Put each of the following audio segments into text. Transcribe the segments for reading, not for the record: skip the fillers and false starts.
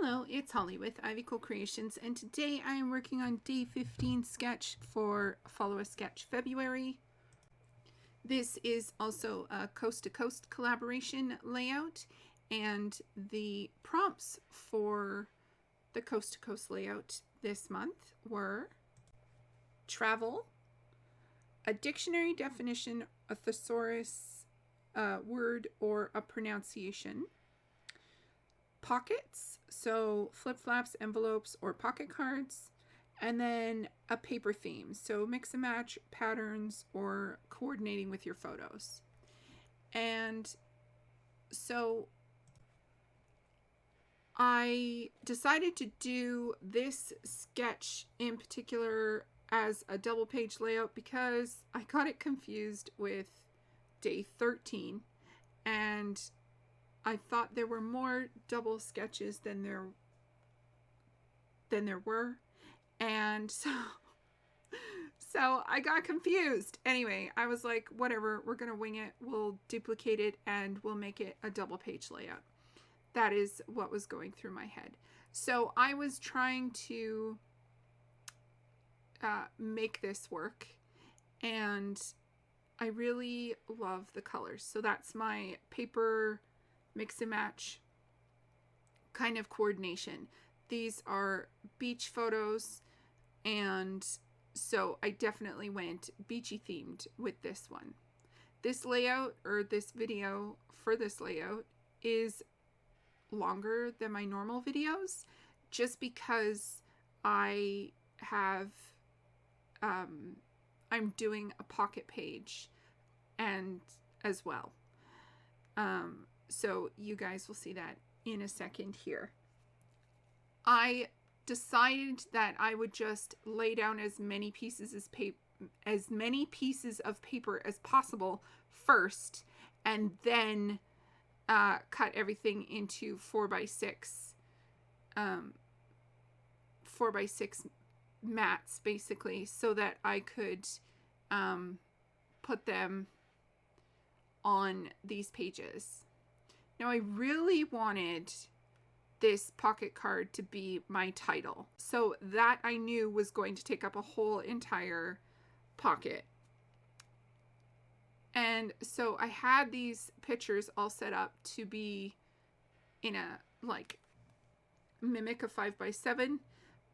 Hello, it's Holly with Ivy Cool Creations, and today I am working on day 15 sketch for Follow a Sketch February. This is also a coast to coast collaboration layout, and the prompts for the coast to coast layout this month were travel, a dictionary definition, a thesaurus word or a pronunciation, pockets, so flip-flaps, envelopes, or pocket cards, and then a paper theme, so mix and match patterns or coordinating with your photos. And so I decided to do this sketch in particular as a double page layout because I got it confused with day 13, and I thought there were more double sketches than there were, and so I got confused. Anyway, I was like, whatever, we're gonna wing it, we'll duplicate it, and we'll make it a double page layout. That is what was going through my head. So I was trying to make this work, and I really love the colors. So that's my paper mix and match kind of coordination. These are beach photos, and so I definitely went beachy themed with this one. This layout, or this video for this layout, is longer than my normal videos just because I have I'm doing a pocket page and as well. So you guys will see that in a second here. I decided that I would just lay down as many pieces of paper as possible first, and then cut everything into 4x6 mats, basically, so that I could put them on these pages. Now, I really wanted this pocket card to be my title, so that I knew was going to take up a whole entire pocket. And so I had these pictures all set up to be in a, like, mimic a 5x7,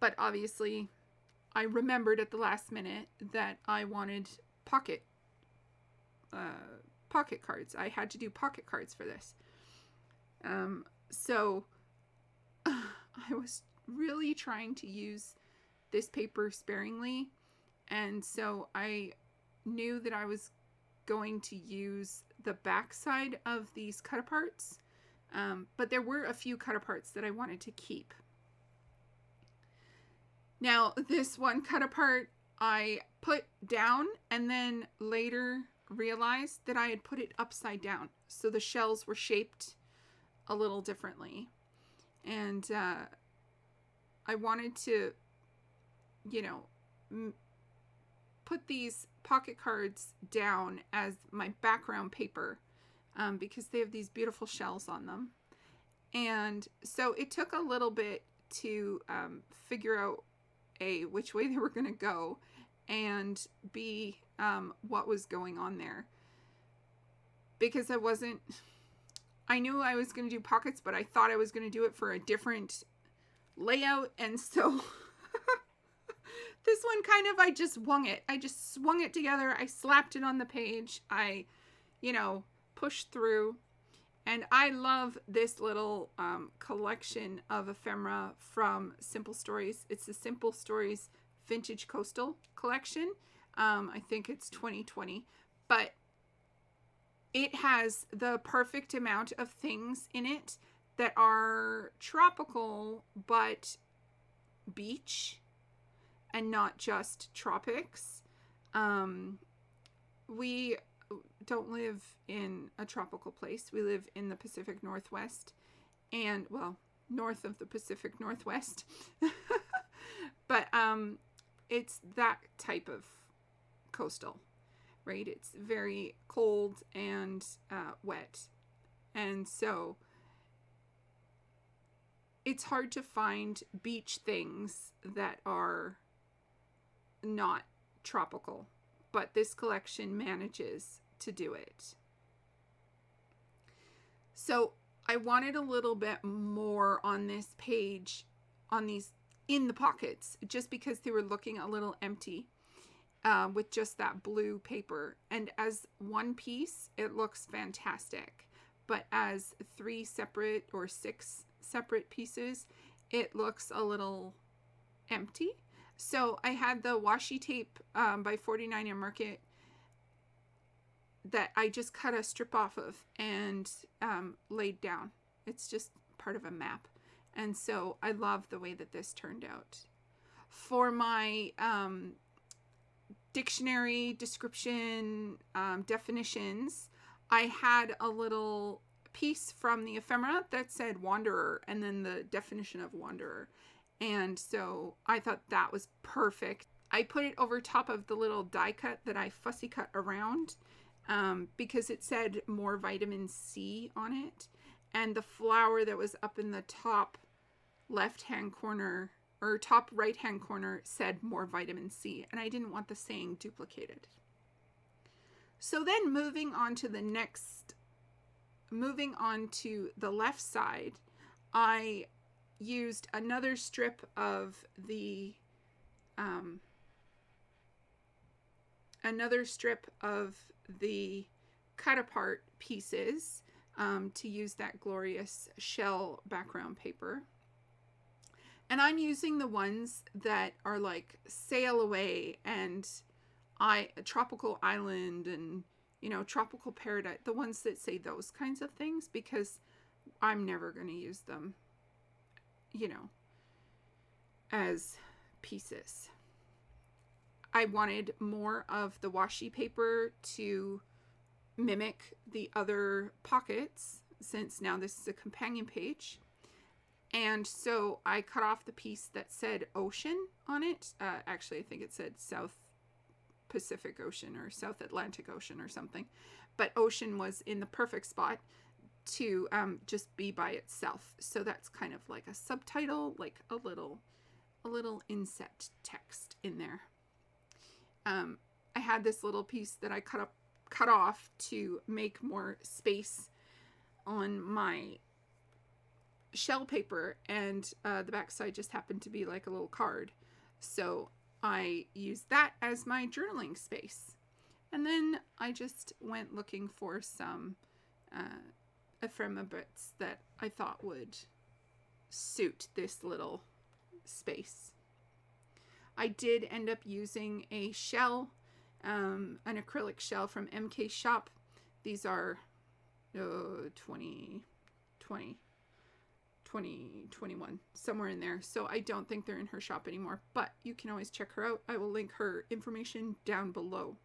but obviously I remembered at the last minute that I wanted pocket cards. I had to do pocket cards for this. So I was really trying to use this paper sparingly, and so I knew that I was going to use the back side of these cut aparts, but there were a few cut aparts that I wanted to keep. Now, this one cut apart I put down, and then later realized that I had put it upside down, so the shells were shaped a little differently. And I wanted to, put these pocket cards down as my background paper, because they have these beautiful shells on them. And so it took a little bit to figure out which way they were going to go, and B, what was going on there. Because I knew I was going to do pockets, but I thought I was going to do it for a different layout, and so this one I just wung it. I just swung it together. I slapped it on the page. I, pushed through. And I love this little collection of ephemera from Simple Stories. It's the Simple Stories Vintage Coastal Collection. I think it's 2020. But it has the perfect amount of things in it that are tropical, but beach, and not just tropics. We don't live in a tropical place. We live in the Pacific Northwest, and, well, north of the Pacific Northwest. But it's that type of coastal, right? It's very cold and wet. And so it's hard to find beach things that are not tropical, but this collection manages to do it. So I wanted a little bit more on this page, on these in the pockets, just because they were looking a little empty with just that blue paper. And as one piece, it looks fantastic. But as 3 separate or 6 separate pieces, it looks a little empty. So I had the washi tape by 49 and Market that I just cut a strip off of and laid down. It's just part of a map. And so I love the way that this turned out. For my dictionary description definitions, I had a little piece from the ephemera that said wanderer and then the definition of wanderer. And so I thought that was perfect. I put it over top of the little die cut that I fussy cut around because it said more vitamin C on it. And the flower that was up in the top left-hand corner or top right-hand corner said more vitamin C. And I didn't want the saying duplicated. So then moving on to the left side, I used another strip of the cut apart pieces to use that glorious shell background paper. And I'm using the ones that are like Sail Away and Tropical Island and, you know, Tropical Paradise, the ones that say those kinds of things, because I'm never going to use them, you know, as pieces. I wanted more of the washi paper to mimic the other pockets, since now this is a companion page. And so I cut off the piece that said ocean on it. Actually, I think it said South Pacific Ocean or South Atlantic Ocean or something. But ocean was in the perfect spot to just be by itself. So that's kind of like a subtitle, like a little inset text in there. I had this little piece that I cut off to make more space on my shell paper, and the back side just happened to be like a little card. So I used that as my journaling space. And then I just went looking for some ephemera bits that I thought would suit this little space. I did end up using a shell, an acrylic shell from MK Shop. These are 2021, somewhere in there. So I don't think they're in her shop anymore, but you can always check her out. I will link her information down below.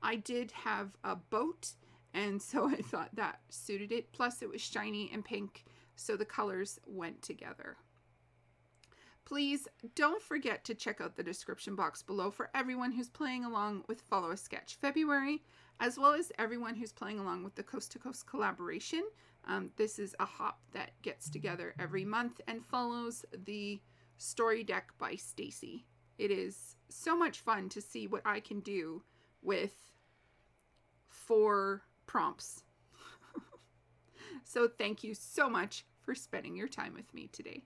I did have a boat, and so I thought that suited it. Plus it was shiny and pink, so the colors went together. Please don't forget to check out the description box below for everyone who's playing along with Follow a Sketch February, as well as everyone who's playing along with the Coast to Coast collaboration. This is a hop that gets together every month and follows the story deck by Stacy. It is so much fun to see what I can do with 4 prompts. So thank you so much for spending your time with me today.